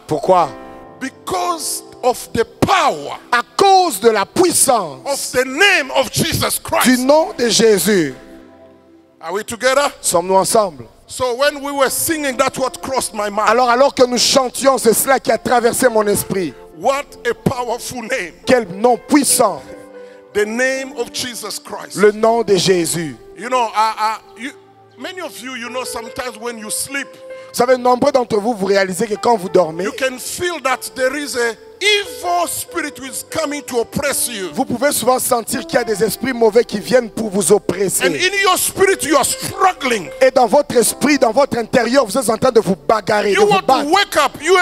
Pourquoi? Because of the power À cause de la puissance of the name of Jesus du Christ. nom de Jésus. Are we together? Sommes-nous ensemble? So when we were singing, that's what crossed my mind. Alors que nous chantions, c'est cela qui a traversé mon esprit. What a powerful name. Quel nom puissant. The name of Jesus Christ. Le nom de Jésus. You know, many of you, you know, sometimes when you sleep, Vous savez, nombreux d'entre vous, vous réalisez que quand vous dormez, you can feel that there is a evil spirit who is coming to oppress you. vous pouvez souvent sentir qu'il y a des esprits mauvais qui viennent pour vous And oppresser. in your spirit, you are struggling. Et dans votre esprit, dans votre intérieur, vous êtes en train de vous bagarrer, de You vous want to battre. wake up. You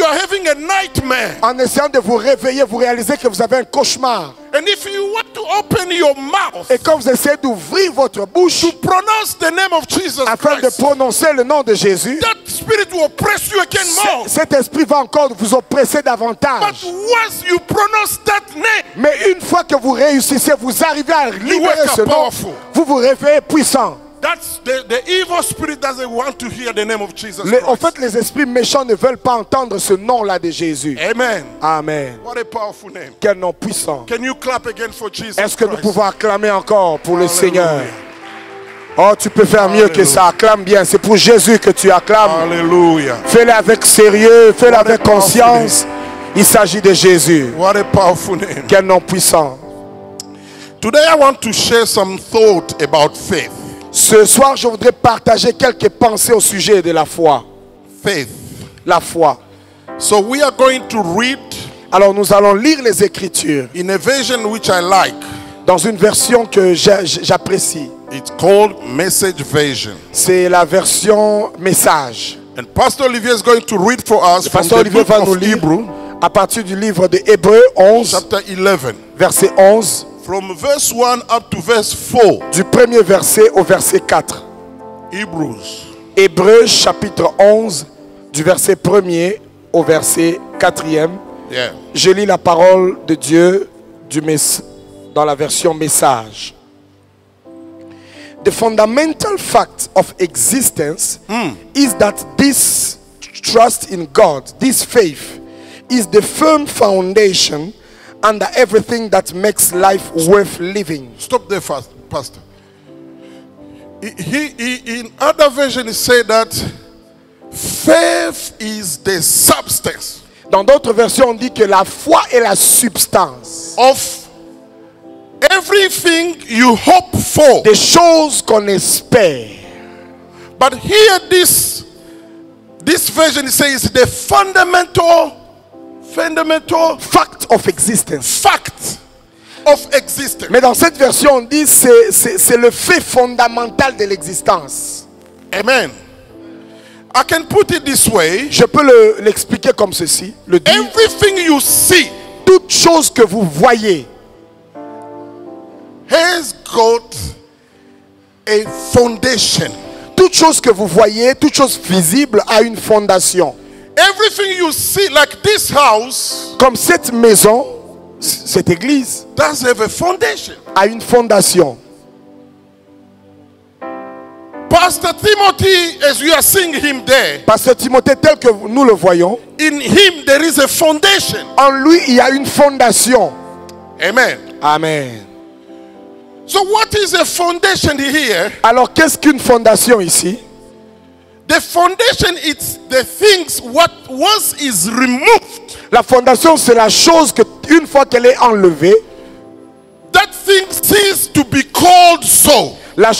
are having a nightmare. En essayant de vous réveiller, vous réalisez que vous avez un cauchemar. And if you want to open your mouth Et quand vous essayez d'ouvrir votre bouche to pronounce the name of Jesus afin de Christ, prononcer le nom de Jésus, that spirit will oppress you again more. cet esprit va encore vous oppresser But davantage. once you pronounce that name, Mais une fois que vous réussissez, vous arrivez à libérer wake up ce nom, powerful. vous vous réveillez puissant. that's the evil spirit doesn't want to hear the name of Jesus En Christ. fait, les esprits méchants ne veulent pas entendre ce nom-là de Jésus. Amen. Amen. What a powerful name. Quel nom puissant. Can you clap again for Jesus Est-ce que nous Christ? pouvons acclamer encore pour le Hallelujah. Seigneur? Oh, tu peux faire mieux que ça. Acclame bien. C'est pour Jésus que tu acclames. Hallelujah. Fais-le avec sérieux. Fais-le What a avec powerful conscience. Il s'agit de Jésus. What a powerful name. Quel nom puissant. Today I want to share some thought about faith. Ce soir, je voudrais partager quelques pensées au sujet de la foi. Faith. La foi. So we are going to read Alors, nous allons lire les Écritures in a version which I like. dans une version que j'apprécie. It's called Message Version. C'est la version message. And Pastor Olivier is going to read for us from Pasteur the Olivier book va nous of lire Hebrew, à partir du livre de Hébreux 11, chapter 11, verset 11, from verse 1 up to verse 4. du premier verset au verset 4. Hebrews. Hébreux chapitre 11, du verset 1er au verset 4e. Yeah. Je lis la parole de Dieu dans la version message. The fundamental fact of existence is that this trust in God, this faith, is the firm foundation under everything that makes life worth living. Stop there fast, Pastor. In other version, it said that faith is the substance Dans d'autres versions, on dit que la foi est la substance of everything you hope for. des choses qu'on espère. But here, this version says the fundamental Fact of existence. fact of existence. Mais dans cette version, on dit c'est le fait fondamental de l'existence. Amen. I can put it this way. Je peux l'expliquer comme ceci. Le dire, Everything you see toute chose que vous voyez has got a foundation. toute chose que vous voyez, toute chose visible a une fondation. Everything you see, like this house, Comme cette maison, cette église, does have a foundation. a une fondation. Pastor Timothy, as we are seeing him there, Pasteur Timothée, tel que nous le voyons, in him there is a foundation. en lui, il y a une fondation. Amen. Amen. So what is a foundation here? Alors, qu'est-ce qu'une fondation ici? The foundation is the things what once is removed, La fondation, c'est la chose que, une fois qu'elle est enlevée, that thing ceases to be called so. la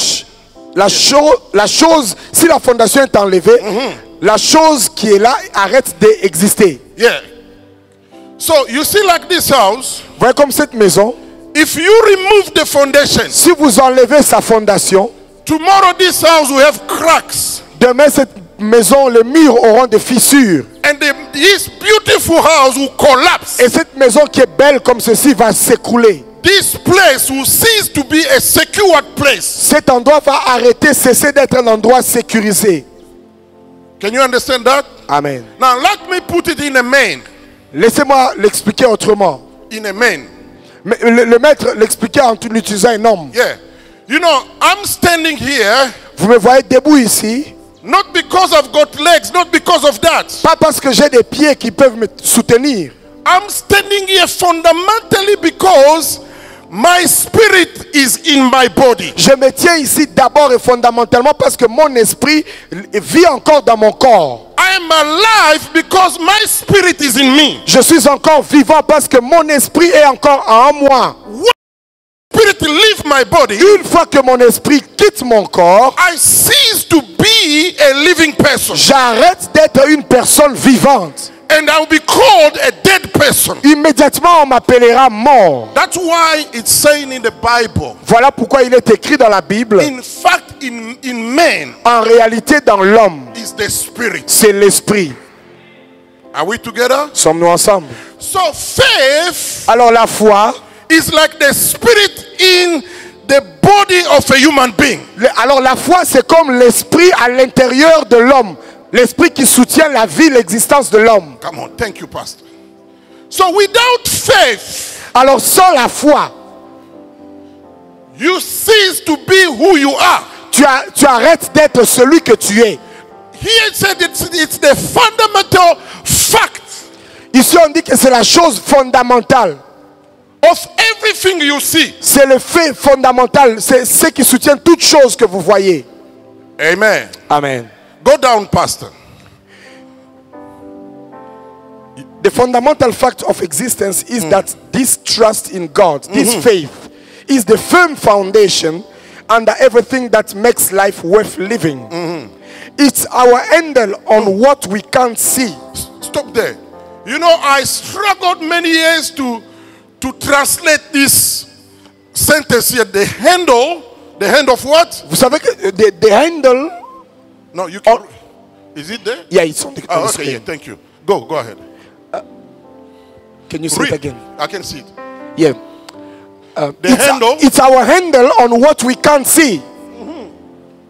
chose, si la fondation est enlevée, la chose qui est là arrête d'exister. Yeah. So you see, like this house, Vous voyez comme cette maison, if you remove the foundation, si vous enlevez sa fondation, tomorrow this house will have cracks. demain cette maison, les murs auront des fissures. And this beautiful house will collapse. Et cette maison qui est belle comme ceci va s'écrouler. This place will cease to be a secured place. Cet endroit va arrêter, cesser d'être un endroit sécurisé. Can you understand that? Amen. Now let me put it in a man. Laissez-moi l'expliquer autrement. In a man. Mais le maître l'expliquait en utilisant un homme. Yeah. You know, I'm standing here. Vous me voyez debout ici. Not because I've got legs, not because of that. Pas parce que j'ai des pieds qui peuvent me soutenir. I'm standing here fundamentally because my spirit is in my body. Je me tiens ici d'abord et fondamentalement parce que mon esprit vit encore dans mon corps. I am alive because my spirit is in me. Je suis encore vivant parce que mon esprit est encore en moi. Spirit leave my body. Une fois que mon esprit quitte mon corps, I cease to be a living person. j'arrête d'être une personne vivante. And I will be called a dead person. Immédiatement, on m'appellera mort. That's why it's saying in the Bible. Voilà pourquoi il est écrit dans la Bible. In fact, in man, En réalité, dans l'homme, is the spirit. c'est l'esprit. Are we together? Sommes-nous ensemble? So faith Alors la foi, is like the spirit in the body of a human being. alors la foi, c'est comme l'esprit à l'intérieur de l'homme. L'esprit qui soutient la vie, l'existence de l'homme. Come on, thank you, Pastor. So without faith, Alors sans la foi, you cease to be who you are. tu arrêtes d'être celui que tu es. Here it said it's the fundamental fact Ici, on dit que c'est la chose fondamentale. of everything you see. C'est le fait fondamental. C'est ce qui soutient toute chose que vous voyez. Amen. Amen. Go down, Pastor. The fundamental fact of existence is that this trust in God, this faith, is the firm foundation under everything that makes life worth living. It's our handle on what we can't see. Stop there. You know, I struggled many years to translate this sentence here. The hand of what? Vous savez que the handle, No, you can. Is it there? yeah, it's on the, on the Oh, okay, screen. yeah, thank you. Go ahead. Can you say it again? I can see it. Yeah. The handle It's our handle on what we can't see.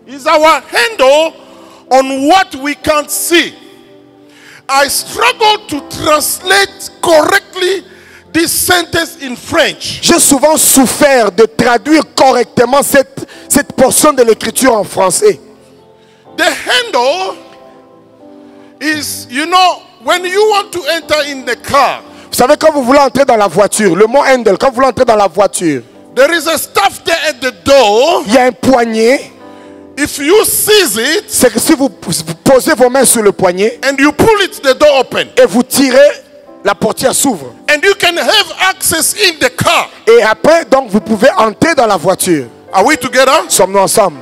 is our handle on what we can't see. I struggled to translate correctly this sentence in French. J'ai souvent souffert de traduire correctement cette portion de l'écriture en français. The handle is, you know, when you want to enter in the car, Vous savez, quand vous voulez entrer dans la voiture, le mot handle, quand vous voulez entrer dans la voiture, there is a stuff there at the door. il y a un poignet. If you seize it C'est que si vous posez vos mains sur le poignet and you pull it, the door open. et vous tirez, la portière s'ouvre. And you can have access in the car. Et après, donc, vous pouvez entrer dans la voiture. Are we together? Sommes-nous ensemble?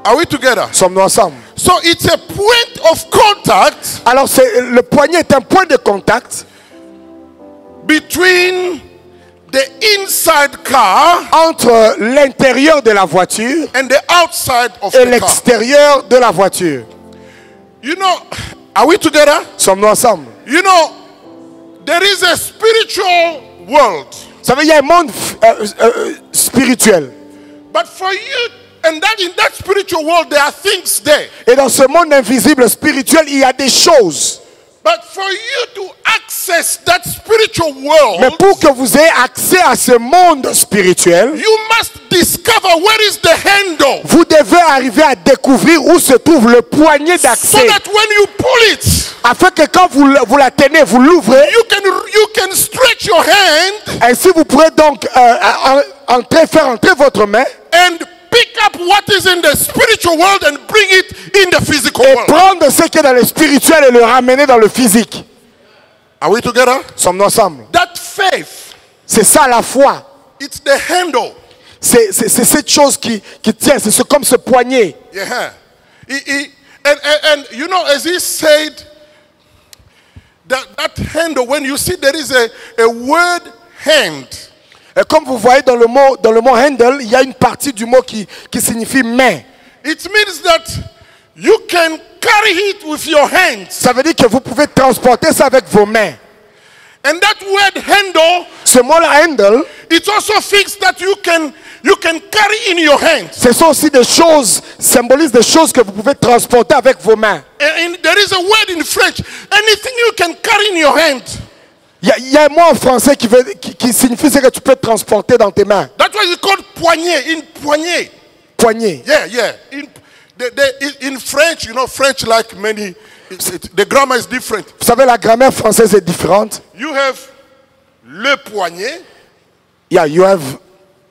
Are we together? Sommes-nous ensemble? So it's a point of contact Alors, le poignet est un point de contact between the inside car entre l'intérieur de la voiture and the outside of et the car. l'extérieur de la voiture. You know, are we together? Sommes-nous ensemble? You know, there is a spiritual world. Vous savez, il y a un monde spirituel. But for you, and that in that spiritual world, there are things there. Et dans ce monde invisible spirituel, il y a des choses. But for you to access that spiritual world, Mais pour que vous ayez accès à ce monde spirituel, you must discover where is the handle. vous devez arriver à découvrir où se trouve le poignet So d'accès. that when you pull it, Afin que quand vous la tenez, vous l'ouvrez. you can stretch your hand Ainsi, vous pourrez donc faire entrer votre main and pick up what is in the spiritual world and bring it in the physical et world. prendre ce qui est dans le spirituel et le ramener dans le physique. Are we together? Sommes-nous ensemble? That faith, C'est ça la foi. it's the handle. C'est cette chose qui tient. C'est comme ce poignet. Yeah. And you know, as he said, that handle, when you see there is a word hand, Et comme vous voyez dans le mot handle, il y a une partie du mot qui signifie main. it means that you can carry it with your hands. Ça veut dire que vous pouvez transporter ça avec vos mains. And that word handle, Ce mot-là, handle, it also things that you can carry in your hands. ce sont aussi des choses, symbolisent des choses que vous pouvez transporter avec vos mains. And there is a word in French, anything you can carry in your hand. Il y a un mot en français qui signifie ce que tu peux transporter dans tes mains. That's why it's called poignet, in poignet. Poignet. Yeah. In In French, you know, French like many, the grammar is different. Vous savez, la grammaire française est différente. You have le poignet, Yeah, you have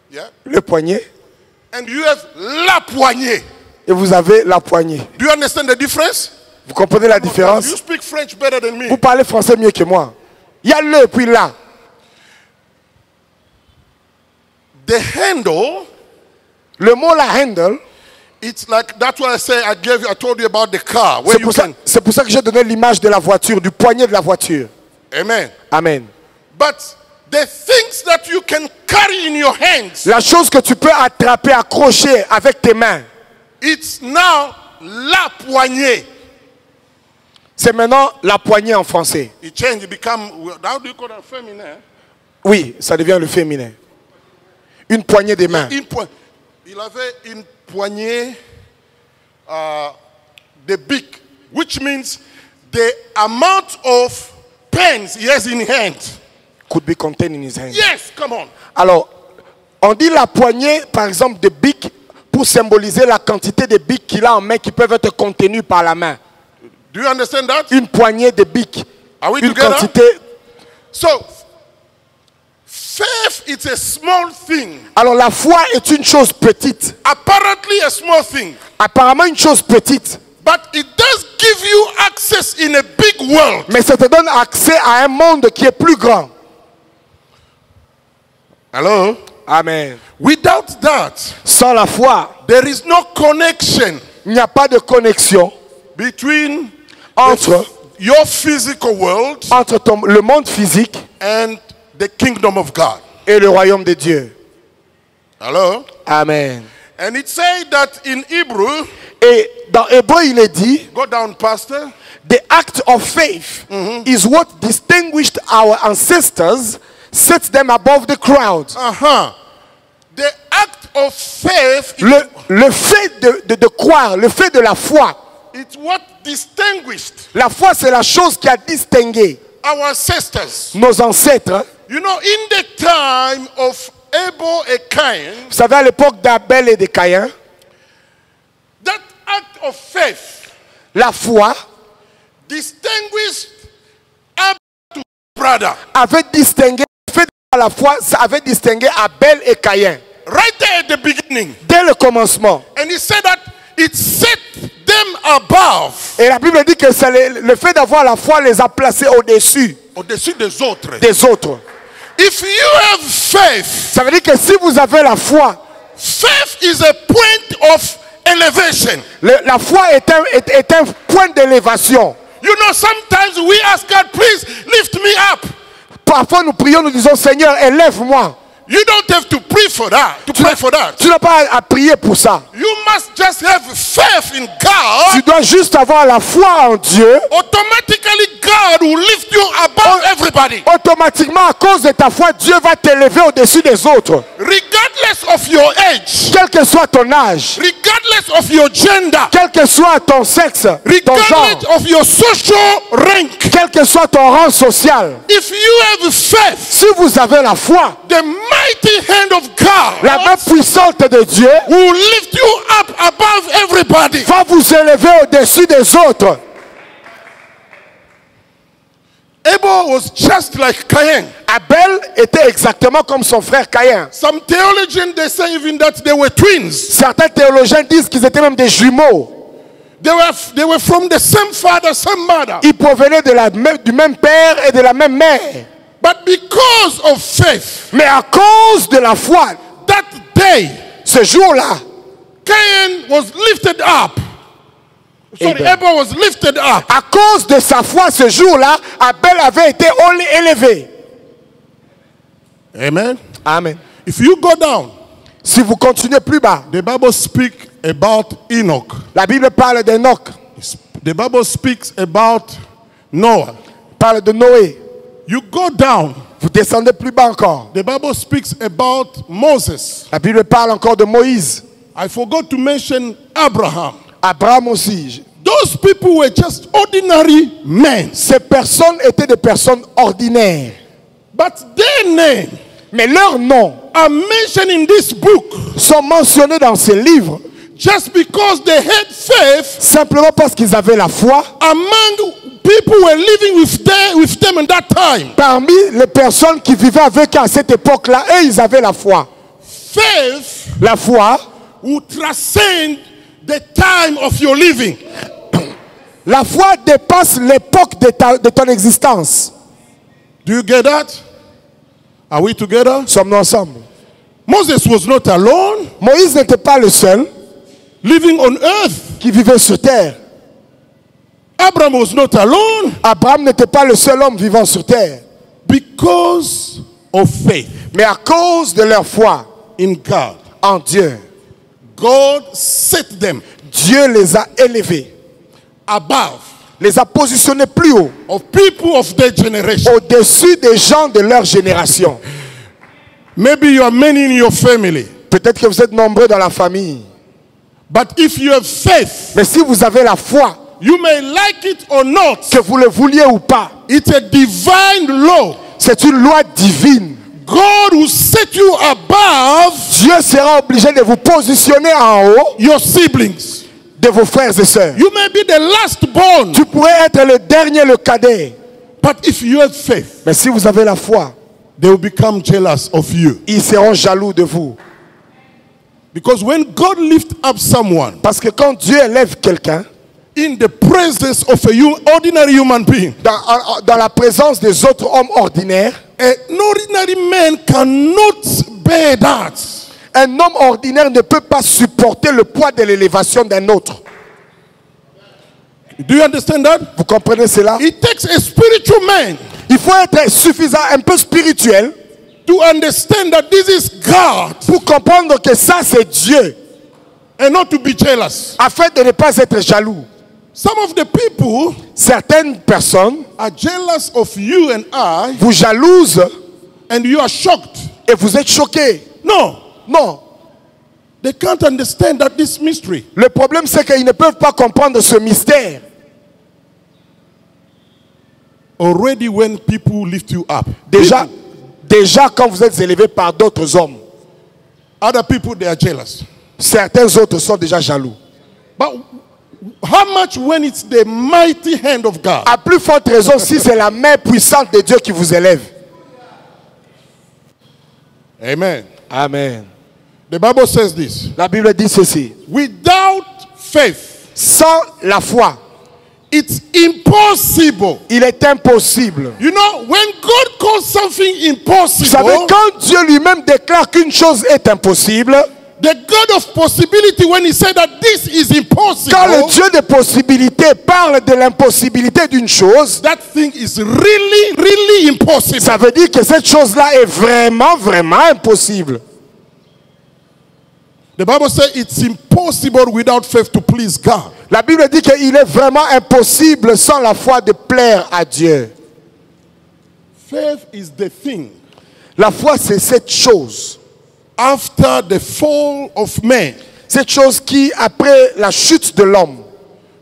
yeah, le poignet and you have la poignée. et vous avez la poignée. Do you understand the difference? Vous comprenez la différence? You speak French better than me. Vous parlez français mieux que moi. Il y a le puis là. The handle, Le mot la handle, it's like, that's why I told you about the car. Where c'est pour ça que j'ai donné l'image de la voiture, du poignet de la voiture. Amen. Amen. But the things that you can carry in your hands, La chose que tu peux attraper, accrocher avec tes mains, it's now la poignée. c'est maintenant la poignée en français. It changed, it become, how do you call it, feminine? Oui, ça devient le féminin. Une poignée des mains. Il avait une poignée de bic, which means the amount of pens he has in hand. Could be contained in his hand. Yes, come on. Alors, on dit la poignée, par exemple, de bic pour symboliser la quantité de bic qu'il a en main qui peuvent être contenus par la main. Do you understand that? Une poignée de bic. Are we Une together? quantité. So, faith is a small thing. Alors, la foi est une chose petite. Apparently a small thing. Apparemment une chose petite. But it does give you access in a big world. Mais ça te donne accès à un monde qui est plus grand. Hello? Amen. Without that, Sans la foi, there is no connection il n'y a pas de connexion between entre, your physical world entre le monde physique and the kingdom of God. et le royaume de Dieu. Hello? Amen. And it said that in Hebrew, Et dans Hébreu, il est dit, go down, Pastor. the act of faith is what distinguished our ancestors, sets them above the crowd. The act of faith is Le fait de croire, le fait de la foi. it's what distinguished La foi, c'est la chose qui a distingué our ancestors. nos ancêtres. You know, in the time of Abel and Cain, Vous savez, à l'époque d'Abel et de Caïn, that act of faith la foi distinguished Abel to brother. avait distingué, le fait de la foi, ça avait distingué Abel et Caïn. Right there at the beginning. Dès le commencement. And he said that it set them above. Et la Bible dit que c'est le fait d'avoir la foi les a placés au-dessus Au-dessus des autres. des autres. If you have faith, Ça veut dire que si vous avez la foi, faith is a point of elevation. la foi est un point d'élévation. You know, sometimes we ask God, please lift me up. Parfois nous prions, nous disons Seigneur, élève-moi. You don't have to pray for that. Tu n'as pas à prier pour ça. You must just have faith in God. Tu dois juste avoir la foi en Dieu. Automatically, God will lift you above everybody. Automatiquement, à cause de ta foi, Dieu va t'élever au-dessus des autres. Regardless of your age. Quel que soit ton âge. Regardless of your gender. Quel que soit ton sexe, ton genre. Regardless of your social rank. Quel que soit ton rang social. If you have faith, Si vous avez la foi, the mighty hand of God la main puissante de Dieu will lift you up above everybody. va vous élever au-dessus des autres. Abel was just like Cain. Abel était exactement comme son frère Caïn. Some theologians, they say even that they were twins. Certains théologiens disent qu'ils étaient même des jumeaux. They were from the same father, same mother. Ils provenaient du même père et de la même mère. But because of faith, Mais à cause de la foi, that day, ce jour-là, Cain was lifted up. Sorry, Abel. Abel was lifted up. à cause de sa foi, ce jour-là, Abel avait été élevé. Amen. Amen. If you go down, Si vous continuez plus bas, the Bible speaks about Enoch. la Bible parle d'Enoch, The Bible speaks about Noah. parle de Noé. You go down, Vous descendez plus bas encore. the Bible speaks about Moses. La Bible parle encore de Moïse. I forgot to mention Abraham. Abraham aussi. Those people were just ordinary men. Ces personnes étaient des personnes ordinaires. But their name Mais leurs noms are mentioned in this book. sont mentionnés dans ces livres. just because they had faith, simplement parce qu'ils avaient la foi, among people who were living with them in that time. parmi les personnes qui vivaient avec eux à cette époque-là, eux, ils avaient la foi. Faith La foi, will transcend the time of your living. la foi dépasse l'époque de ton existence. Do you get that? Are we together? Sommes-nous ensemble? Moses was not alone, Moïse n'était pas le seul living on earth. qui vivait sur terre. Abraham was not alone Abraham n'était pas le seul homme vivant sur terre. because of faith Mais à cause de leur foi in God. en Dieu, God set them Dieu les a élevés, above les a positionnés plus haut, of people of their generation. au-dessus des gens de leur génération. Maybe you are many in your family, Peut-être que vous êtes nombreux dans la famille, but if you have faith, mais si vous avez la foi, you may like it or not, que vous le vouliez ou pas, it's a divine law. c'est une loi divine. God will set you above Dieu sera obligé de vous positionner en haut your siblings. de vos frères et sœurs. You may be the last born, Tu pourrais être le dernier, le cadet, but if you have faith, mais si vous avez la foi, they will become jealous of you. ils seront jaloux de vous. Because when God lifts up someone Parce que quand Dieu élève quelqu'un in the presence of a ordinary human being, dans la présence des autres hommes ordinaires, an ordinary man cannot bear that. un homme ordinaire ne peut pas supporter le poids de l'élévation d'un autre. Do you understand that? Vous comprenez cela? It takes a spiritual man Il faut être suffisant, un peu spirituel, to understand that this is God pour comprendre que ça c'est Dieu, and not to be jealous. afin de ne pas être jaloux. Some of the people Certaines personnes are jealous of you and I, vous jalousent and you are shocked. et vous êtes choqués. No, Non. they can't understand that this mystery. Le problème c'est qu'ils ne peuvent pas comprendre ce mystère. Already when people lift you up, Déjà quand vous êtes élevé par d'autres hommes, other people, they are jealous. certains autres sont déjà jaloux. But how much when it's the mighty hand of God? À plus forte raison si c'est la main puissante de Dieu qui vous élève. Amen. Amen. The Bible says this. La Bible dit ceci. Without faith, Sans la foi, it's impossible. il est impossible. You know, when God calls something Vous savez, impossible, quand Dieu lui-même déclare qu'une chose est impossible, the God of possibility, when he said that this is impossible, quand le Dieu de possibilité parle de l'impossibilité d'une chose, that thing is really, really impossible. ça veut dire que cette chose-là est vraiment, vraiment impossible. The Bible says it's impossible without faith to please God. La Bible dit qu'il est vraiment impossible sans la foi de plaire à Dieu. Faith is the thing La foi, c'est cette chose. after the fall of man Cette chose qui, après la chute de l'homme,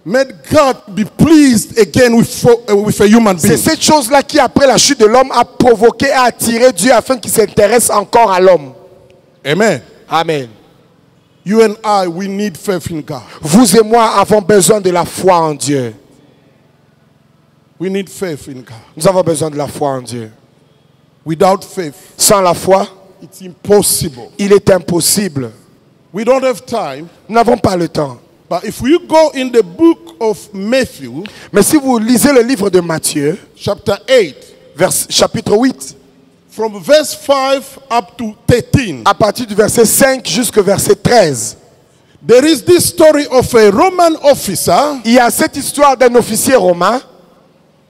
made God be pleased again with a human being. c'est cette chose-là qui, après la chute de l'homme, a provoqué, a attiré Dieu afin qu'il s'intéresse encore à l'homme. Amen. Amen. You and I, we need faith in God. Vous et moi avons besoin de la foi en Dieu. We need faith in God. Nous avons besoin de la foi en Dieu. Without faith, Sans la foi, it's impossible. il est impossible. We don't have time, Nous n'avons pas le temps. but if you go in the book of Matthew, Mais si vous lisez le livre de Matthieu, chapter 8, chapitre 8, from verse 5 up to 13, à partir du verset 5 jusqu'au verset 13, there is this story of a Roman officer il y a cette histoire d'un officier romain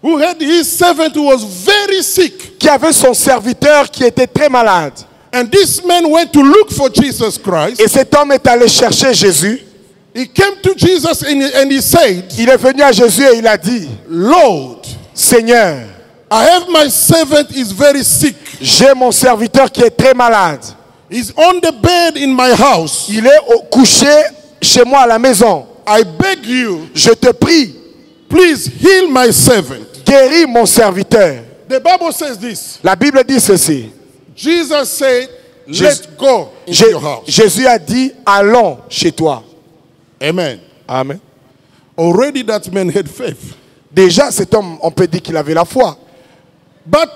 who had his servant who was very sick. qui avait son serviteur qui était très malade. And this man went to look for Jesus Christ. Et cet homme est allé chercher Jésus. He came to Jesus and he said, Il est venu à Jésus et il a dit, Lord, Seigneur, I have my servant is very sick. j'ai mon serviteur qui est très malade. He's on the bed in my house. Il est couché chez moi à la maison. I beg you, Je te prie, please heal my servant. guéris mon serviteur. The Bible says this. La Bible dit ceci. Jesus said, let's go into your house. Jésus a dit, allons chez toi. Amen. Amen. Already that man had faith. Déjà, cet homme, on peut dire qu'il avait la foi. But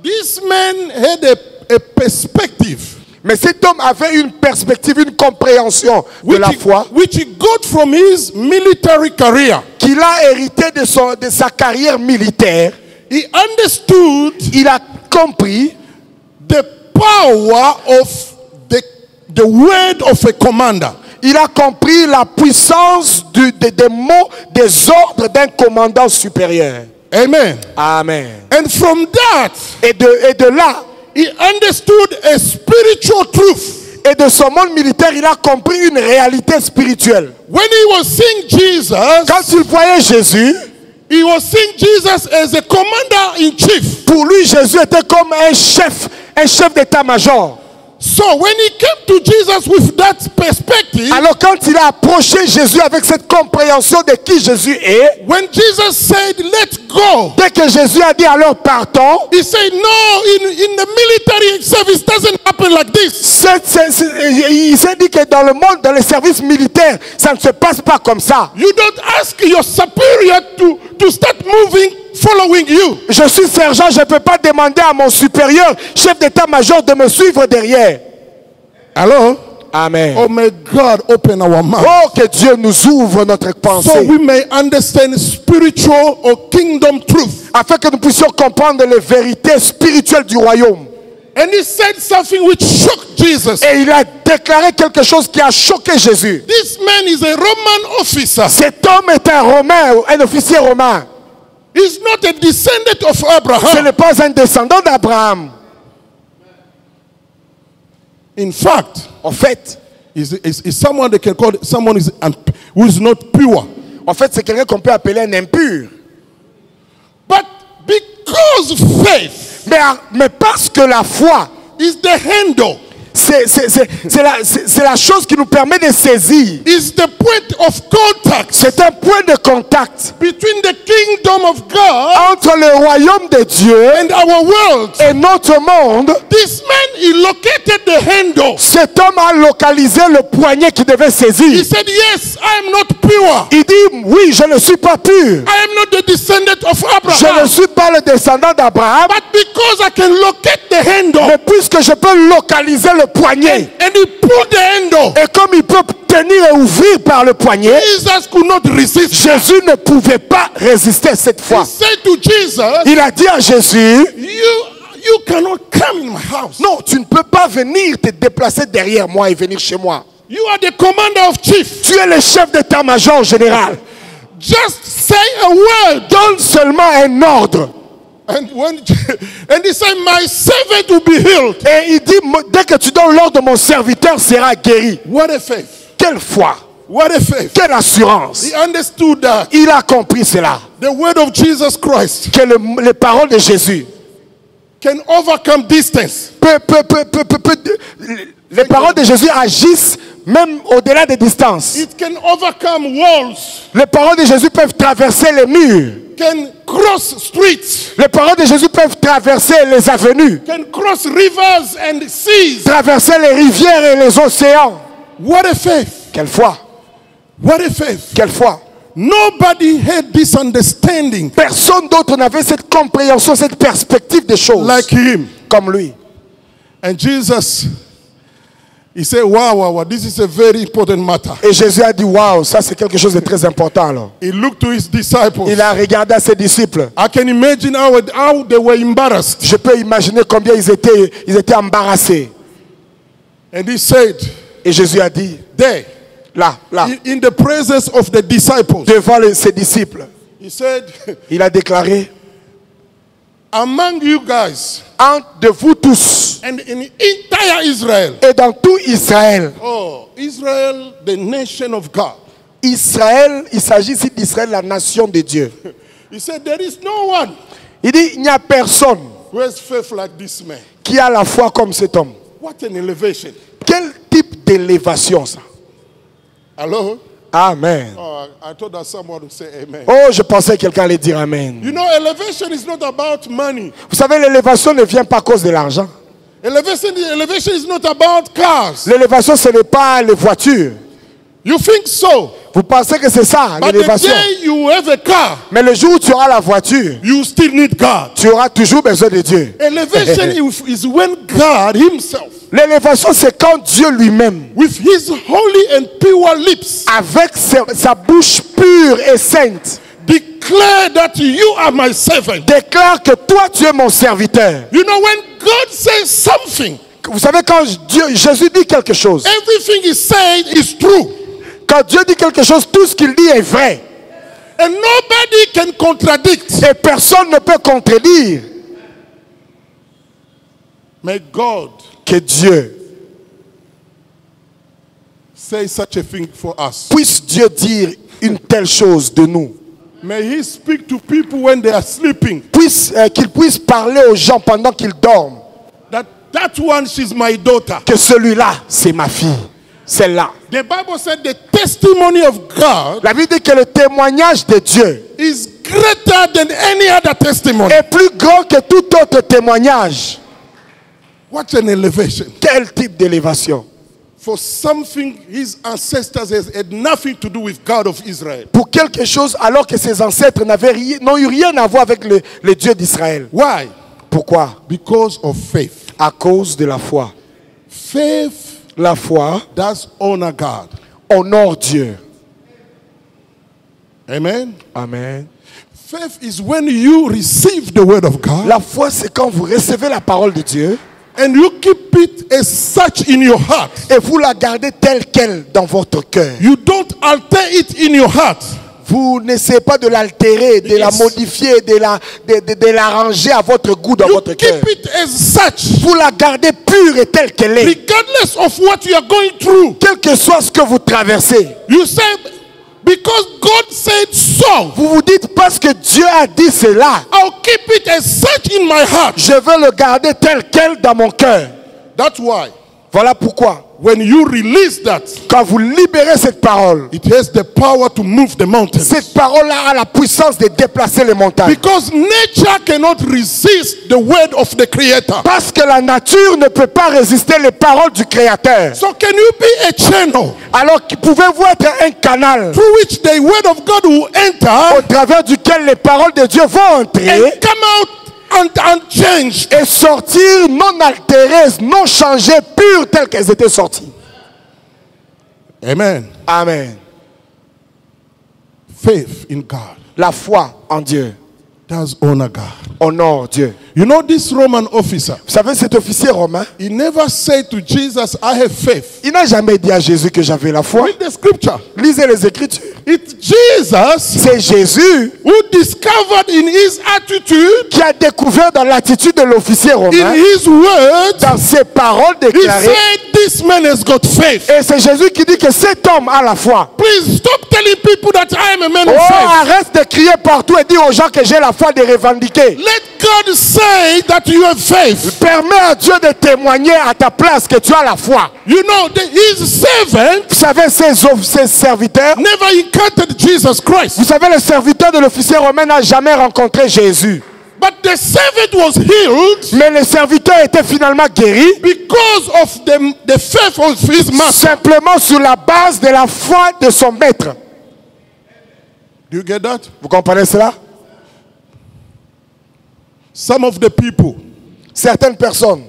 this man had a perspective. Mais cet homme avait une perspective, une compréhension de la foi which he got from his military career. qu'il a hérité de sa carrière militaire. He understood Il a compris the power of the word of a commander. Il a compris la puissance des mots, des ordres d'un commandant supérieur. Amen. Amen. And from that, Et de là, he understood a spiritual truth. et de son monde militaire, il a compris une réalité spirituelle. When he was seeing Jesus, Quand il voyait Jésus, he was seeing Jesus as a commander in chief. pour lui, Jésus était comme un chef d'état-major. So when he came to Jesus with that perspective, Alors quand il a approché Jésus avec cette compréhension de qui Jésus est, when Jesus said, "Let's go," dès que Jésus a dit alors partons, he said, "No, in the military service doesn't happen like this. il s'est dit que dans le monde, dans les services militaires, ça ne se passe pas comme ça. You don't ask your superior to start moving, following you. Je suis sergent, je ne peux pas demander à mon supérieur, chef d'état-major, de me suivre derrière. Hello? Amen. Oh, may God open our mouth. Oh, que Dieu nous ouvre notre So pensée, we may understand spiritual or kingdom truth. afin que nous puissions comprendre les vérités spirituelles du royaume. And he said something which shocked Jesus. Et il a déclaré quelque chose qui a choqué Jésus. This man is a Roman officer. Cet homme est un Romain, un officier romain. He's not a descendant of Ce Abraham. n'est pas un descendant d'Abraham. In fact, En fait, is someone they can call someone who is not pure. c'est quelqu'un qu'on peut appeler un impur. But because faith Mais parce que la foi, is the handle, c'est la chose qui nous permet de saisir. is the point of contact C'est un point de contact between the kingdom of God entre le royaume de Dieu and our world. et notre monde. This man, he located the handle. Cet homme a localisé le poignet qui devait He saisir. said, "Yes, I am not pure. Il dit, oui, je ne suis pas pur. I am not the descendant of Je ne Abraham. suis pas le descendant d'Abraham. But because I can locate the handle," Mais puisque je peux localiser le poignet, and he pulled the handle, et comme il peut tenir et ouvrir par le poignet, Jesus could not resist. Jésus ne pouvait pas résister cette He fois. said to Jesus, Il a dit à Jésus, you cannot come in my house. non, tu ne peux pas venir te déplacer derrière moi et venir chez moi. You are the commander of chief. Tu es le chef d'état-major général. Just say a word. Donne seulement un ordre. And he said, "My servant will be healed." Et il dit, dès que tu donnes l'ordre, mon serviteur sera guéri. What a faith. Quelle foi, What a faith. quelle assurance. He understood that Il a compris cela. the word of Jesus Christ Que les paroles de Jésus, can overcome distance. les paroles de Jésus agissent même au-delà des distances. It can overcome walls, Les paroles de Jésus peuvent traverser les murs. can cross streets, Les paroles de Jésus peuvent traverser les avenues, can cross rivers and seas. traverser les rivières et les océans. What a faith. Quelle foi, What a faith. quelle foi. Nobody had this understanding Personne d'autre n'avait cette compréhension, cette perspective des choses like him. comme lui. And Jesus, he said, wow, this is a very important matter. Et Jésus a dit, waouh, ça c'est quelque chose de très important alors. He looked to his disciples. Il a regardé à ses disciples. I can imagine how they were embarrassed. Je peux imaginer combien ils étaient embarrassés. And he said, Et Jésus a dit, there, là, in the presence of the disciples, devant ses disciples, he said, il a déclaré, among you guys entre de vous tous and in entire Israel, et dans tout Israël, oh, Israel, the nation of God. Israël, il s'agit ici d'Israël, la nation de Dieu. He said, there is no one Il dit, il n'y a personne who has faith like this man. qui a la foi comme cet homme. What an elevation. Quel type d'élévation ça? Hello? Amen. Oh, I thought that someone would say amen. Oh, je pensais que quelqu'un allait dire Amen. You know, elevation is not about money. Vous savez, l'élévation ne vient pas à cause de l'argent. Elevation is not about cars. L'élévation, ce n'est pas les voitures. You think so? Vous pensez que c'est ça, But the l'élévation. day you have a car, Mais le jour où tu auras la voiture, you still need God. tu auras toujours besoin de Dieu. Elevation is when God himself, L'élévation, c'est quand Dieu lui-même, with his holy and pure lips, avec sa bouche pure et sainte, declare that you are my servant. déclare que toi, tu es mon serviteur. You know, when God says something, Vous savez, quand Jésus dit quelque chose, everything he said is true. quand Dieu dit quelque chose, tout ce qu'il dit est vrai. And nobody can contradict. Et personne ne peut contredire. May God Que Dieu, say such a thing for us. puisse Dieu dire une telle chose de nous. May he speak to people when they are sleeping. Qu'il puisse parler aux gens pendant qu'ils dorment. That one, she's my daughter. Que celui-là, c'est ma fille. Celle-là. The Bible said the testimony of God La Bible dit que le témoignage de Dieu is greater than any other testimony. est plus grand que tout autre témoignage. What an elevation. Quel type d'élévation? For something his ancestors had nothing to do with God of Israel. Pour quelque chose alors que ses ancêtres n'ont eu rien à voir avec le Dieu d'Israël. Why? Pourquoi? Because of faith. À cause de la foi. Faith, La foi does honor God. honore Dieu. Amen. Amen. Faith is when you receive the word of God La foi, c'est quand vous recevez la parole de Dieu and you keep it as such in your heart. et vous la gardez telle qu'elle dans votre cœur. You don't alter it in your heart. Vous n'essayez pas de l'altérer, de la modifier, de l'arranger à votre goût dans You votre cœur. keep it as such, Vous la gardez pure et telle qu'elle est. regardless of what you are going through. Quel que soit ce que vous traversez. You say, because God said so, Vous vous dites parce que Dieu a dit cela. I'll keep it as such in my heart. Je veux le garder tel quel dans mon cœur. That's why Voilà pourquoi. when you release that, Quand vous libérez cette parole, it has the power to move the mountains. cette parole-là a la puissance de déplacer les montagnes. Because nature cannot resist the word of the Creator. Parce que la nature ne peut pas résister les paroles du Créateur. So can you be a channel Alors pouvez-vous être un canal through which the word of God will au enter travers duquel les paroles de Dieu vont entrer and come out unchanged? et sortir non altérées, non changées, pures telles qu'elles étaient sorties. Amen. Amen. Faith in God La foi en Dieu does honor God. honore Dieu. You know, this Roman officer, Vous savez, cet officier romain, he never said to Jesus, I have faith. il n'a jamais dit à Jésus que j'avais la foi. Read the scripture. Lisez les Écritures. It's Jesus C'est Jésus who discovered in his attitude, qui a découvert dans l'attitude de l'officier in romain, his words, dans ses paroles he déclarées, said, this man has got faith. et c'est Jésus qui dit que cet homme a la foi. Please stop telling people that I am a man of Oh, faith. arrête de crier partout et dire aux gens que j'ai la foi, de revendiquer. Let God say that you have faith. Permets à Dieu de témoigner à ta place que tu as la foi. You know, his servant Vous savez, ses serviteurs, never encountered Jesus Christ. vous savez, le serviteur de l'officier romain n'a jamais rencontré Jésus. But the servant was healed Mais le serviteur était finalement guéri because of the faith of his master. simplement sur la base de la foi de son maître. Do you get that? Vous comprenez cela? Some of the people Certaines personnes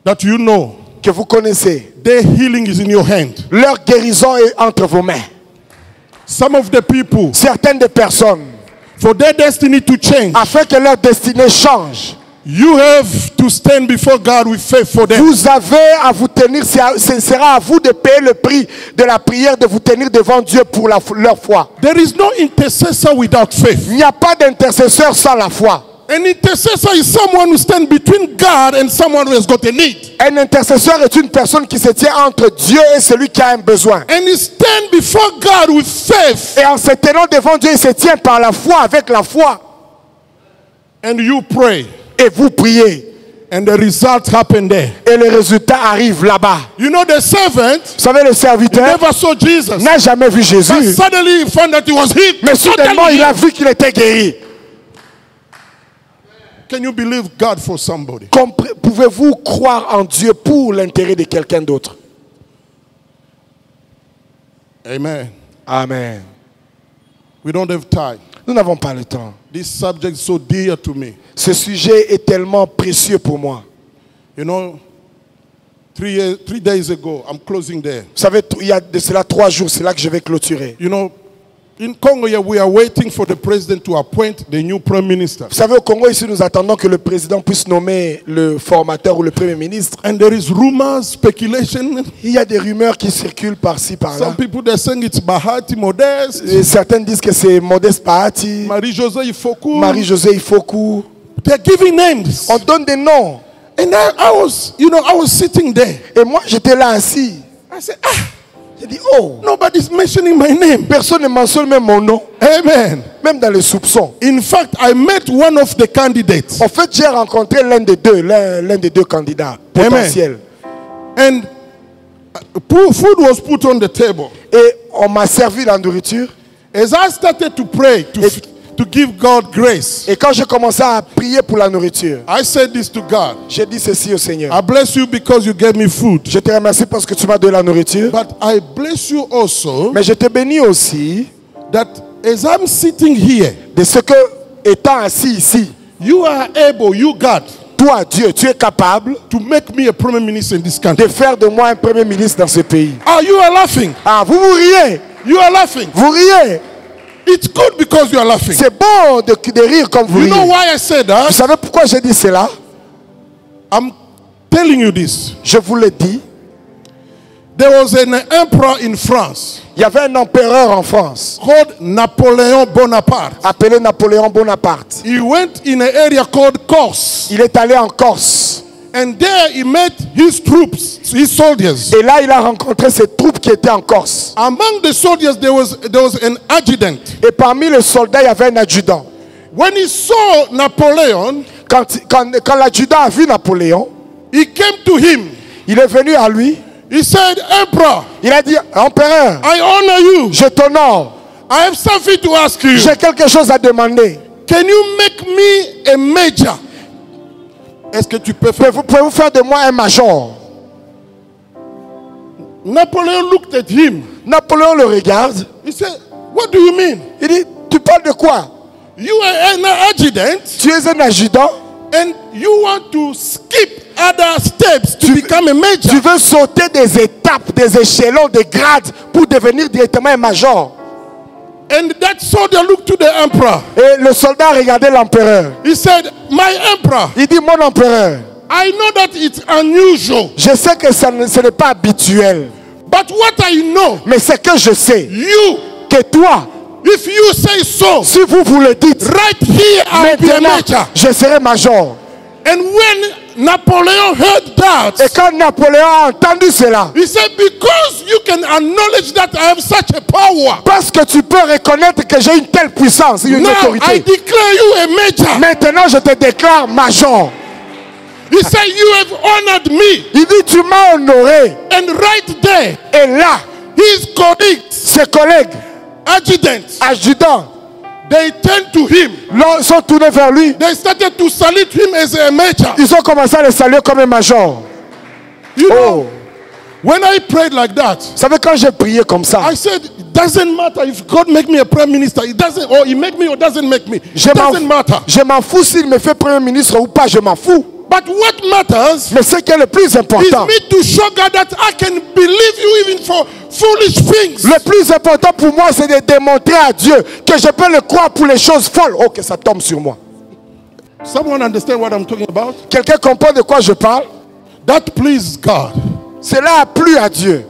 that you know, que vous connaissez, their healing is in your hand. leur guérison est entre vos mains. Some of the people, Certaines des personnes, for their destiny to change, afin que leur destinée change, you have to stand before God with faith for them. vous avez à vous tenir, ce sera à vous de payer le prix de la prière, de vous tenir devant Dieu pour leur foi. There is no intercessor without faith. Il n'y a pas d'intercesseur sans la foi. An intercessor is someone who stands between God and someone who has got a need. Un intercesseur est une personne qui se tient entre Dieu et celui qui a un besoin. And he stands before God with faith. Et en se tenant devant Dieu, il se tient par la foi, avec la foi. And you pray. Et vous priez. And the results happen there. Et le résultat arrive là-bas. You know, the servant Vous savez, le serviteur never saw Jesus. n'a jamais vu But Jésus. suddenly he found that he was healed. Mais soudainement, Totally. il a vu qu'il était guéri. Can you believe God for somebody? Pouvez-vous croire en Dieu pour l'intérêt de quelqu'un d'autre? Amen. Amen. We don't have time. Nous n'avons pas le temps. This subject is so dear to me. Ce sujet est tellement précieux pour moi. You know, 3 days ago, I'm closing there. Vous savez, il y a de cela 3 jours, c'est là que je vais clôturer. You know, in Congo, here, we are waiting for the president to appoint the new prime minister. Vous savez, au Congo, ici, nous attendons que le président puisse nommer le formateur ou le premier ministre. And there is rumors, speculation. Il y a des rumeurs qui circulent par-ci, par-là. Some people, they're saying it's Bahati Modeste. Et certains disent que c'est Modeste Bahati, Marie-José Ifoku. Marie-José Ifoku. They're giving names. On donne des noms. And I was sitting there. Et moi, j'étais là assis. I said, J'ai dit, oh, nobody's mentioning my name. personne ne mentionne même mon nom, Amen. même dans les soupçons. In fact, I met one of the candidates. En fait, j'ai rencontré l'un des deux candidats potentiels. And food was put on the table. Et on m'a servi la nourriture. As I started to pray to give God grace, Et quand j'ai commencé à prier pour la nourriture, I said this to God. j'ai dit ceci au Seigneur. I bless you because you gave me food. Je te remercie parce que tu m'as donné la nourriture. But I bless you also Mais je te bénis aussi that as I'm sitting here, de ce que, étant assis ici, you are able, you God, toi, Dieu, tu es capable to make me a prime minister in this country. de faire de moi un premier ministre dans ce pays. You are laughing. Ah, vous riez. You are laughing. Vous riez. It's good because you are laughing. C'est bon de rire comme vous You riez. know why I said that? Vous savez pourquoi j'ai dit cela? I'm telling you this. Je vous le dis. There was an emperor in France Il y avait un empereur en France called Napoleon Bonaparte. appelé Napoléon Bonaparte. He went in an area called Corse. Il est allé en Corse. And there he met his troops, his soldiers. Et là, il a rencontré ses troupes qui étaient en Corse. Among the soldiers, there was an adjutant. Et parmi les soldats, il y avait un adjudant. When he saw Napoleon, Quand l'adjudant a vu Napoléon, he came to him. il est venu à lui. He said, Emperor, Il a dit, empereur, I honor you. je t'honore. I have something to ask you. J'ai quelque chose à demander. Can you make me a major? Est-ce que tu peux faire? Pouvez-vous faire de moi un major? Napoleon looked at him. Napoléon le regarde. He said, what do you mean? Il dit, tu parles de quoi? You are an adjutant Tu es un adjudant. and you want to skip other steps to become a major. Tu veux sauter des étapes, des échelons, des grades pour devenir directement un major. And that soldier looked to the emperor. Et le soldat regardait l'empereur. He said, my emperor, Il dit, mon empereur, I know that it's unusual, je sais que ce n'est pas habituel. but what I know, Mais c'est que je sais you, que toi, if you say so, si vous le dites, right here I'll be a maintenant, major. je serai major. And when Napoleon heard that, Et quand Napoléon a entendu cela, he said, because you can acknowledge that I have such a power, parce que tu peux reconnaître que j'ai une telle puissance, une now I autorité, declare you a major. maintenant je te déclare major. He said, you have honored me. Il dit, tu m'as honoré. And right there, Et là, his colleagues, ses collègues, adjutants, adjudants, they turned to him. ils sont tournés vers lui. They started to salute him as a major. Ils ont commencé à le saluer comme un major. You Oh, know, when I prayed like that, vous savez, quand j'ai prié comme ça, I said, it doesn't matter if God make me a prime minister. It doesn't, or he make me or doesn't make me. It doesn't matter. je m'en fous s'il me fait premier ministre ou pas, je m'en fous. But what matters Mais ce qui est le plus is important, me to show God that I can believe you even for foolish things. le plus important pour moi, c'est de démontrer à Dieu que je peux le croire pour les choses folles. Oh, que ça tombe sur moi. Someone understand what I'm talking about? Quelqu'un comprend de quoi je parle? That pleases God. Cela a plu à Dieu.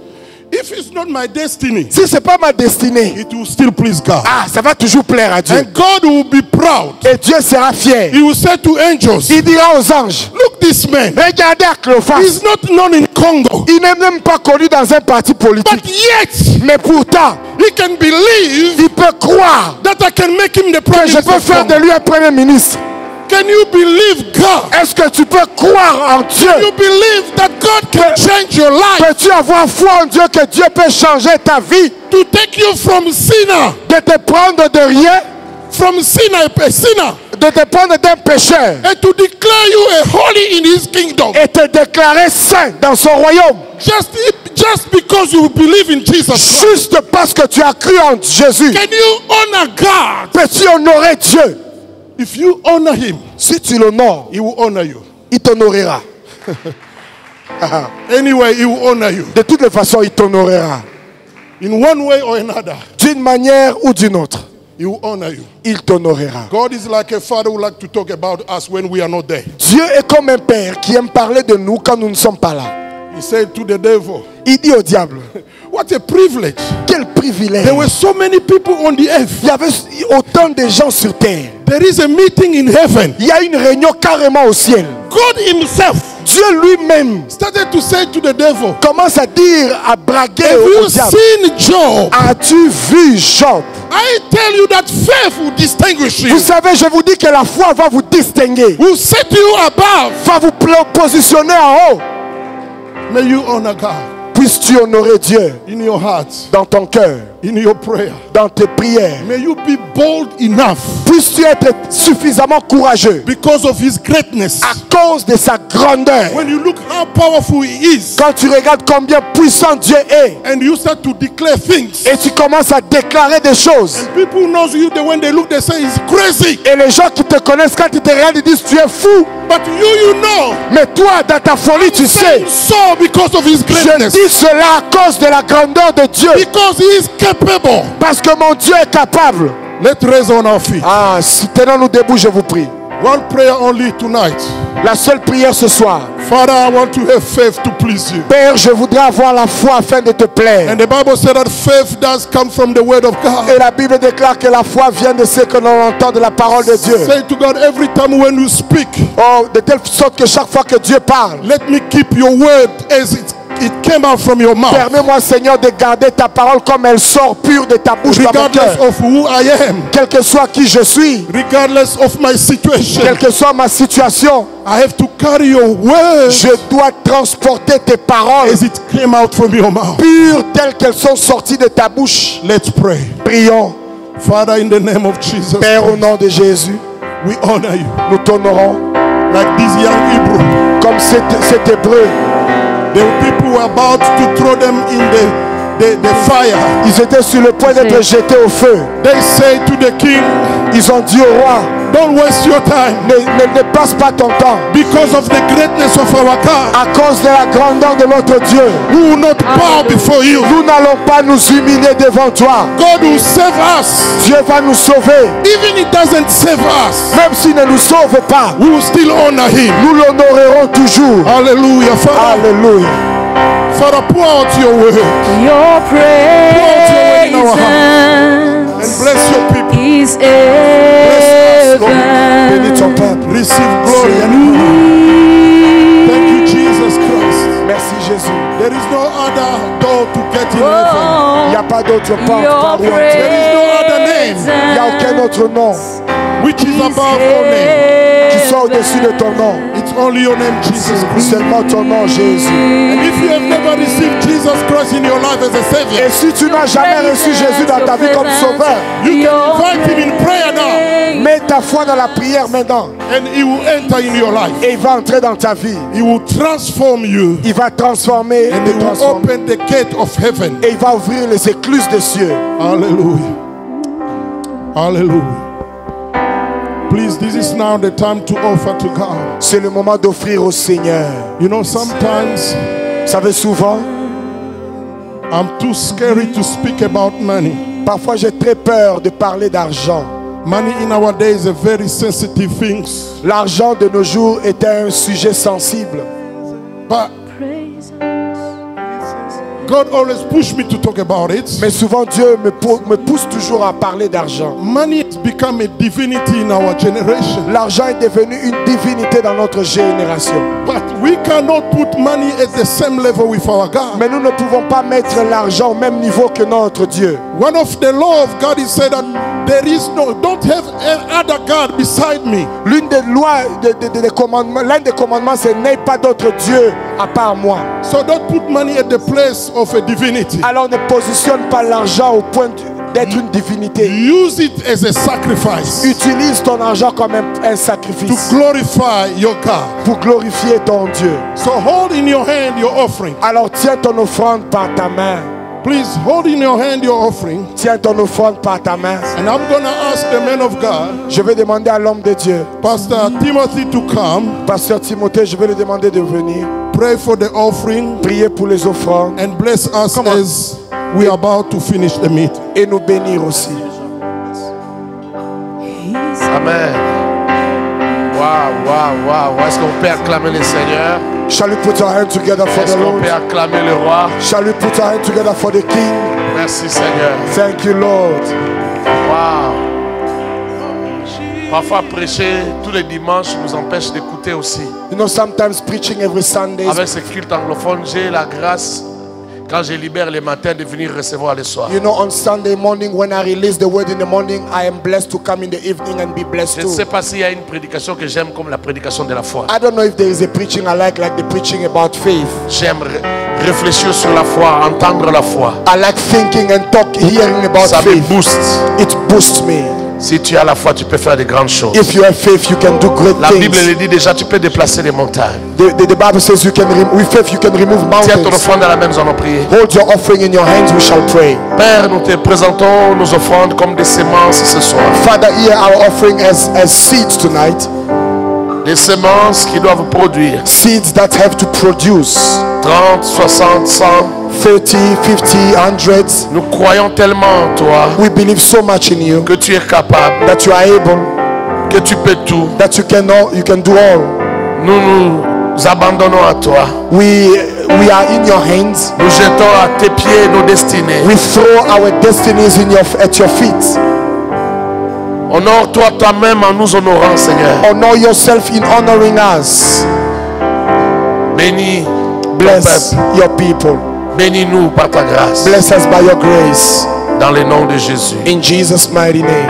If it's not my destiny, Si ce n'est pas ma destinée, it will still please God. ah, ça va toujours plaire à Dieu. And God will be proud. Et Dieu sera fier. He will say to angels, Il dira aux anges, look this man. regardez à Cléophas. He's not known in Congo. Il n'est même pas connu dans un parti But politique. yet, Mais pourtant, he can believe il peut croire that I can make him the prime que je minister peux of faire de Congo. lui un premier ministre. Can you believe God? Est-ce que tu peux croire en Dieu? You believe that God can change your life, Peux-tu avoir foi en Dieu que Dieu peut changer ta vie? to take you from sinner, De te prendre de rien, from sinner, a sinner, de te prendre d'un pécheur and to declare you a holy in his kingdom. et te déclarer saint dans son royaume. Just Just because you believe in Jesus Christ. Juste parce que tu as cru en Jésus. Can you honor God? Peux-tu honorer Dieu? If you honor him, Si tu l'honores, he will honor you. il t'honorera. Anyway, he will honor you. De toutes les façons, il t'honorera. In one way or another, D'une manière ou d'une autre, he will honor you. il t'honorera. God is like a father who like to talk about us when we are not there. Dieu est comme un père qui aime parler de nous quand nous ne sommes pas là. He said to the devil, Il dit au diable, what a privilege. quel privilège. There were so many people on the earth. Il y avait autant de gens sur terre. There is a meeting in heaven. Il y a une réunion carrément au ciel. God himself Dieu lui-même started to say to the devil, commence à dire, à braguer have au you diable. seen Job? As-tu vu Job? I tell you that faith will distinguish you, Vous savez, je vous dis que la foi va vous distinguer, will set you above. va vous positionner en haut. May you honor God Puisses-tu honorer Dieu in your heart, dans ton cœur, in your prayer. dans tes prières. May you be bold enough Puisses-tu être suffisamment courageux because of his greatness. à cause de sa grandeur. When you look how powerful he is, Quand tu regardes combien puissant Dieu est and you start to declare things, et tu commences à déclarer des choses, people knows you, when they look, they say he's crazy. et les gens qui te connaissent, quand ils te regardent, ils disent tu es fou. But you know, Mais toi, dans ta folie, tu sais, saying so because of his je greatness, dis cela à cause de la grandeur de Dieu. because he is capable. Parce que mon Dieu est capable. Let's raise on our feet. Ah, si tenons-nous debout, je vous prie. One prayer only tonight. La seule prière ce soir. Father, I want to have faith to please you. Père, je voudrais avoir la foi afin de te plaire. And the Bible said that faith does come from the word of God. Et la Bible déclare que la foi vient de ce que l'on entend de la parole de Dieu. Say to God, every time when you speak, Oh, de telle sorte que chaque fois que Dieu parle, let me keep your word as it came out from your mouth. permets-moi, Seigneur, de garder ta parole comme elle sort pure de ta bouche, dans mon Regardless cœur. of who I am, Quel que soit qui je suis, regardless of my situation, quelle que soit ma situation, I have to carry your word je dois transporter tes paroles as it came out from your mouth. pures telles qu'elles sont sorties de ta bouche. Let's pray. Prions. Father, in the name of Jesus, Père, au nom de Jésus, we honor you. nous t'honorons Like this young Hebrew, comme cet hébreu. the people were about to throw them in the fire. Ils étaient sur le point d'être jetés au feu. They say to the king, Ils ont dit au roi, don't waste your time ne passe pas ton temps. because of the greatness of our God. À cause de la grandeur de notre Dieu, We will not bow before you. nous n'allons pas nous humilier devant toi. God will save us. Dieu va nous sauver. Even if it doesn't save us, Même s'il ne nous sauve pas, we will still honor him. nous l'honorerons toujours. Hallelujah. Father, Alléluia. Father, pour out your word Your in our and presence bless your people. is Bénis ton heaven. peuple. Receive glory and honor. Thank you, Jesus Christ. Merci Jésus. There is no other door to get in heaven. Il n'y a pas d'autre porte par où Your entrer. There is no other name Il n'y a aucun autre nom which is above all name. qui soit au-dessus de ton nom. It's only your name, Jesus Christ. Seulement ton nom, Jésus. And if you have never received Jesus Christ in your life as a Savior, Et si tu n'as jamais reçu Jésus dans ta vie comme sauveur, you can invite him in prayer now, mets ta foi dans la prière maintenant. and he will enter in your life. Et il va entrer dans ta vie. He will transform you, Il va transformer and te he will transformer. open the gate of heaven. Et il va ouvrir les écluses des cieux. Hallelujah. Hallelujah. Please, this is now the time to offer to God. C'est le moment d'offrir au Seigneur. You know, sometimes Vous savez, souvent, I'm too scary to speak about money. parfois j'ai très peur de parler d'argent. Money in our days is a very sensitive thing. L'argent de nos jours est un sujet sensible. But God always pushed me to talk about it. Mais souvent Dieu me pousse toujours à parler d'argent. Money has become a divinity in our generation. L'argent est devenu une divinité dans notre génération. But we cannot put money at the same level with our God. Mais nous ne pouvons pas mettre l'argent au même niveau que notre Dieu. One of the law of God is said that there is no, don't have another God beside me. L'une des lois, des commandements, l'un des commandements, c'est n'aie pas d'autre Dieu à part moi. So don't put money at the place of a divinity. Alors ne positionne pas l'argent au point d'être une divinité. Use it as a sacrifice Utilise ton argent comme un to sacrifice glorify your God. pour glorifier ton Dieu. So hold in your hand your offering. Alors tiens ton offrande par ta main. Please hold in your hand your offering. Tiens ton offrande par ta main. And I'm going to ask the man of God, Je vais demander à l'homme de Dieu, Pastor Timothy, to come, Pasteur Timothée, je vais lui demander de venir. pray for the offering, Prier pour les offrandes and bless us as we are about to finish the meeting. et nous bénir aussi. Amen. Waouh. Est-ce qu'on peut acclamer le Seigneur? Shall we put our hands together for Est-ce the qu'on Lord? peut acclamer le roi? Shall we put our hands together for the King? Merci Seigneur. Thank you, Lord. Waouh. Parfois prêcher tous les dimanches nous empêche d'écouter aussi. You know, sometimes preaching every Sunday, Avec ce culte anglophone, j'ai la grâce, quand je libère les matins, de venir recevoir le soir. you know, on Sunday morning when I release the word in the morning, I am blessed to come in the evening and be blessed Je ne sais too. pas s'il y a une prédication que j'aime comme la prédication de la foi. I don't know if there is a preaching I like the preaching about faith. J'aime réfléchir sur la foi, entendre la foi. I like thinking and hearing about Ça me faith. booste. It boosts me. Si tu as la foi, tu peux faire de grandes choses. If you have faith, you can do great La Bible things. le dit déjà, tu peux déplacer les montagnes. The Bible says you can with faith you can remove Tiens ton mountains. offrande dans la main, nous allons prier. Hold your offering in your hands, we shall pray. Père, nous te présentons nos offrandes comme des semences ce soir. Father, hear our offering as seeds tonight. Des semences qui doivent produire Seeds that have to produce 30, 60, 100. 30, 50, 100. Nous croyons tellement en toi We believe so much in you que tu es capable, that you are able, que tu peux tout. that you can do all. Nous nous abandonnons à toi. We are in your hands. Nous jetons à tes pieds nos destinées. We throw our destinies at your feet. Honore-toi toi-même en nous honorant, Seigneur. Honor yourself in honoring us. Bénis Bless ton peuple. your people. Bénis-nous par ta grâce. Bless us by your grace. Dans le nom de Jésus. In Jesus' mighty name.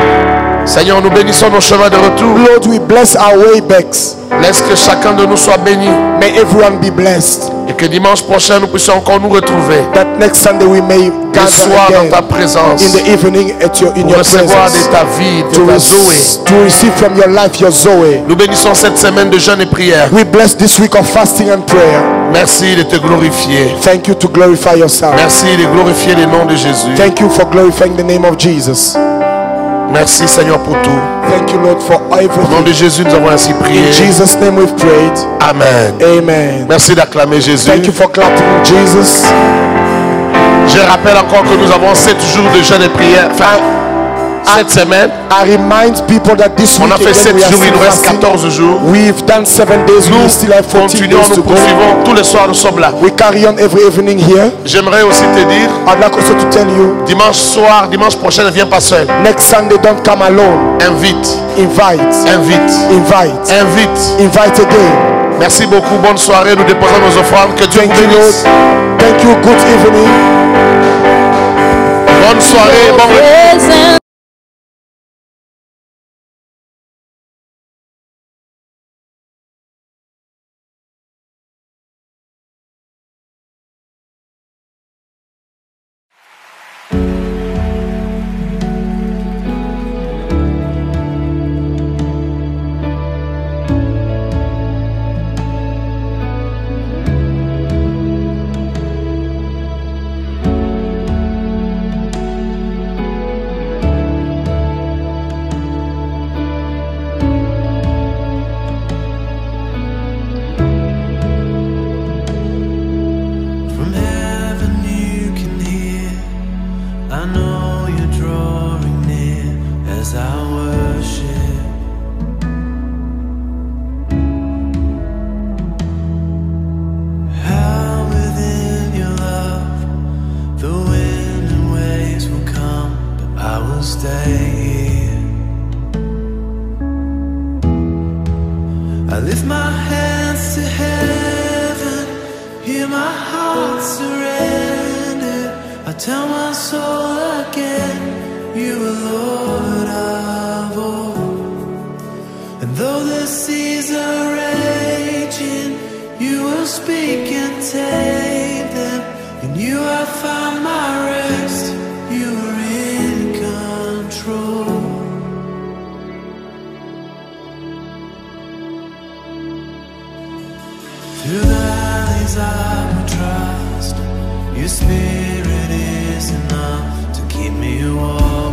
Seigneur, nous bénissons nos chemins de retour. Lord, we bless our way backs. Laisse que chacun de nous soit béni. May everyone be blessed. Et que dimanche prochain, nous puissions encore nous retrouver. That next Sunday we may Le gather soir dans again ta présence. in the evening in Pour your recevoir presence. de ta vie, de ta Zoé. To receive from your life your Zoe. Nous bénissons cette semaine de jeûne et prière. We bless this week of fasting and prayer. Merci de te glorifier. Thank you to glorify yourself. Merci de glorifier le nom de Jésus. Thank you for glorifying the name of Jesus. Merci Seigneur pour tout. Thank you, Lord, for Au nom everything. de Jésus, nous avons ainsi prié. In Jesus' name we've prayed. Amen. Amen. Merci d'acclamer Jésus. Thank you for clapping Jesus. Je rappelle encore que nous avons 7 jours de jeûne et prière. Enfin, cette semaine, I remind people that this on week a fait again, 7 we are jours, il still nous reste fasting. 14 jours. We've done 7 days. We Nous still have 14 continuons, days nous to go. poursuivons. Tous les soirs, nous sommes là. We carry on every evening here. J'aimerais aussi te dire, I'd like also to tell you, dimanche soir, dimanche prochain, ne viens pas seul. next Sunday don't come alone. Invite, Invite. invite, Invite. invite. Invite again. Merci beaucoup. Bonne soirée. Nous déposons nos offrandes. Que Dieu vous Thank you, Lord. bénisse. Thank you. Good evening. Bonne soirée. Bon Presence. From heaven you can hear, I know you're drawing near as I worship. How within your love the wind and waves will come, but I will stay here. I lift my hands to heaven, hear my heart surrender. I tell my soul again, you are Lord of all. And though the seas are raging, you will speak and tame them. In you I find my rest, you are in Through the valleys I will trust. Your spirit is enough to keep me walking.